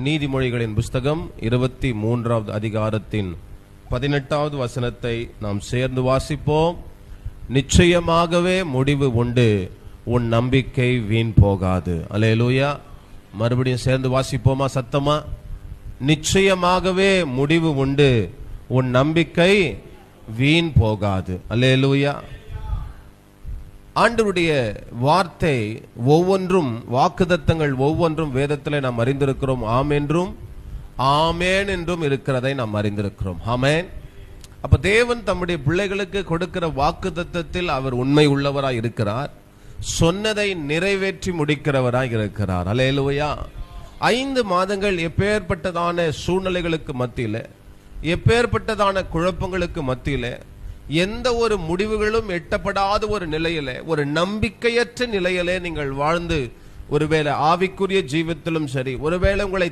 நீதிமொழிகளின் புஸ்தகம் 23வது அதிகாரத்தின் 18வது வசனத்தை நாம் சேர்ந்து வாசிப்போம். நிச்சயமாகவே முடிவு உண்டு, உன் நம்பிக்கை வீண் போகாது. அல்லேலூயா. மறுபடியும் சேர்ந்து வாசிப்போமா சத்தமா? நிச்சயமாகவே முடிவு உண்டு, உன் நம்பிக்கை வீண் போகாது. அல்லேலூயா. ஆண்டவருடைய வார்த்தை ஒவ்வொன்றும், வாக்குத்தத்தங்கள் ஒவ்வொன்றும் வேதத்தில் நாம் அறிந்திருக்கிறோம். ஆம் என்றும் ஆமேன் என்றும் இருக்கிறதை நாம் அறிந்திருக்கிறோம். ஆமேன். அப்ப தேவன் தம்முடைய பிள்ளைகளுக்கு கொடுக்கிற வாக்குத்தத்தத்தில் அவர் உண்மை உள்ளவராய் இருக்கிறார். சொன்னதை நிறைவேற்றி முடிக்கிறவராய் இருக்கிறார். அல்லேலூயா. 5 மாதங்கள் எப்பேற்பட்டதான சூழ்நிலைகளுக்கு மத்தியில, எப்பேற்பட்டதான குழப்பங்களுக்கு மத்தியில, எந்த ஒரு முடிவுகளும் எட்டப்படாத ஒரு நிலையில, ஒரு நம்பிக்கையற்ற நிலையிலே நீங்கள் வாழ்ந்து, ஒருவேளை ஆவிக்குரிய ஜீவித்திலும் சரி, ஒருவேளை உங்களை